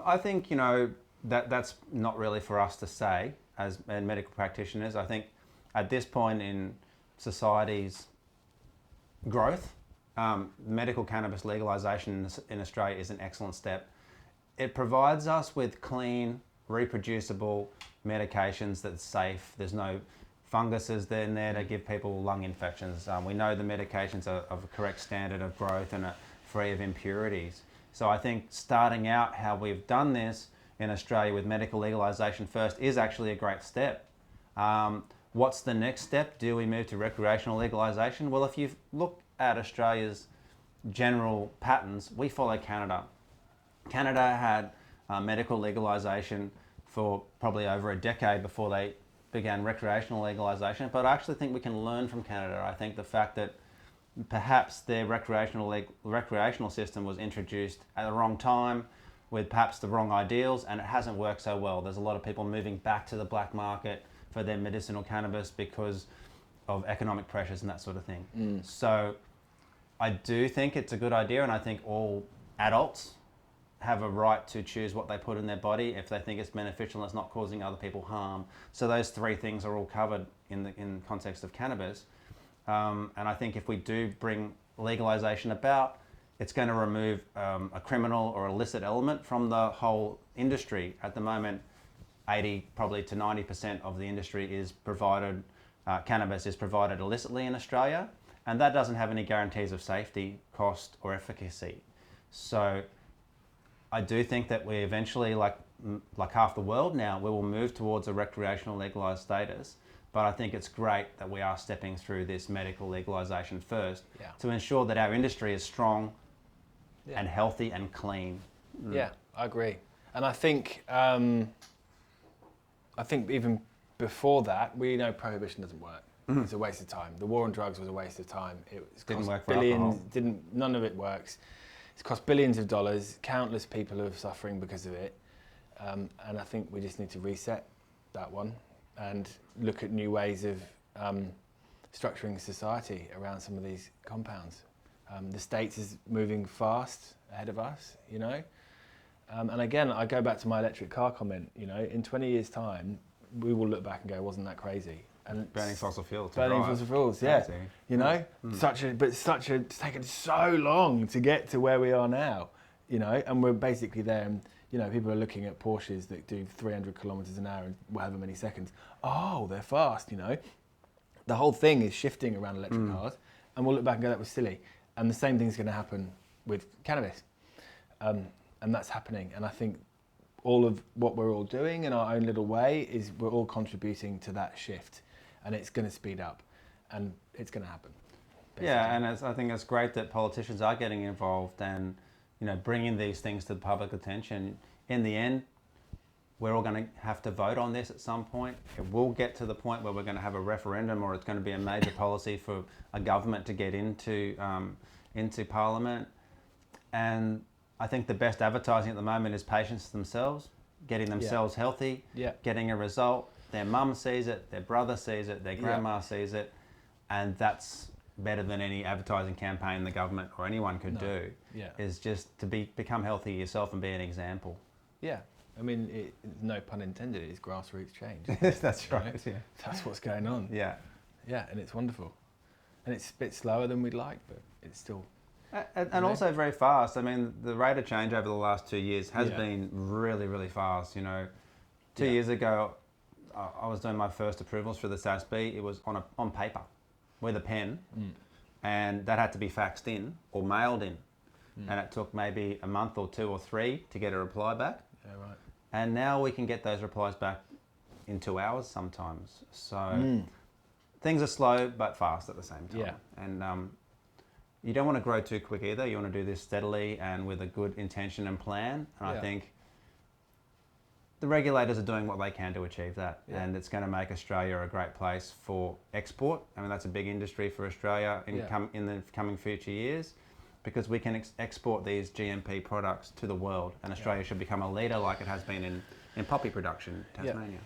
I think, that's not really for us to say as medical practitioners. I think at this point in society's growth, medical cannabis legalisation in Australia is an excellent step. It provides us with clean, reproducible medications that's safe. There's no funguses in there to give people lung infections. We know the medications are of a correct standard of growth and are free of impurities. So I think starting out how we've done this in Australia with medical legalisation first is actually a great step. What's the next step? Do we move to recreational legalisation? Well, if you look at Australia's general patterns, we follow Canada. Canada had medical legalisation for probably over a decade before they began recreational legalisation, but I actually think we can learn from Canada. I think the fact that perhaps their recreational system was introduced at the wrong time with perhaps the wrong ideals, and it hasn't worked so well. There's a lot of people moving back to the black market for their medicinal cannabis because of economic pressures and that sort of thing. So I do think it's a good idea, and I think all adults have a right to choose what they put in their body if they think it's beneficial and it's not causing other people harm. So those three things are all covered in the context of cannabis. And I think if we do bring legalisation about, it's going to remove a criminal or illicit element from the whole industry. At the moment, 80 probably to 90% of the industry is provided, cannabis is provided illicitly in Australia, and that doesn't have any guarantees of safety, cost or efficacy. So I do think that we eventually, like half the world now, we will move towards a recreational legalised status. But I think it's great that we are stepping through this medical legalisation first to ensure that our industry is strong and healthy and clean. Yeah, I agree. And I think even before that, we know prohibition doesn't work. It's a waste of time. The war on drugs was a waste of time. It didn't work for billions. alcohol. None of it works. It's cost billions of dollars. Countless people are suffering because of it. And I think we just need to reset that one and look at new ways of structuring society around some of these compounds. The States is moving fast ahead of us, And again, I go back to my electric car comment, in 20 years' time, we will look back and go, wasn't that crazy? And burning fossil fuels. Burning fossil fuels, yeah. It's taken so long to get to where we are now, and we're basically there. And, people are looking at Porsches that do 300 kilometers an hour in however many seconds. Oh, they're fast, The whole thing is shifting around electric cars, and we'll look back and go, that was silly. And the same thing's going to happen with cannabis. And that's happening. And I think all of what we're all doing in our own little way is we're all contributing to that shift. And it's going to speed up, and it's going to happen. Basically. Yeah, and I think it's great that politicians are getting involved and bringing these things to the public attention. In the end, we're all going to have to vote on this at some point. It will get to the point where we're going to have a referendum, or it's going to be a major policy for a government to get into Parliament. And I think the best advertising at the moment is patients themselves, getting themselves healthy, getting a result. Their mum sees it, their brother sees it, their grandma sees it, and that's better than any advertising campaign the government or anyone could do, is just to become healthy yourself and be an example. Yeah, I mean, no pun intended, it's grassroots change. That's right, That's what's going on. Yeah, and it's wonderful. And it's a bit slower than we'd like, but it's still... And also very fast. I mean, the rate of change over the last 2 years has been really, really fast. 2 years ago, I was doing my first approvals for the SASB. It was on paper with a pen, and that had to be faxed in or mailed in. And it took maybe a month or 2 or 3 to get a reply back. Yeah, right. And now we can get those replies back in 2 hours sometimes. So things are slow but fast at the same time. Yeah. And you don't want to grow too quick either. You want to do this steadily and with a good intention and plan. And I think the regulators are doing what they can to achieve that. Yeah. And it's going to make Australia a great place for export. I mean, that's a big industry for Australia in the coming future years, because we can export these GMP products to the world, and Australia should become a leader like it has been in poppy production in Tasmania.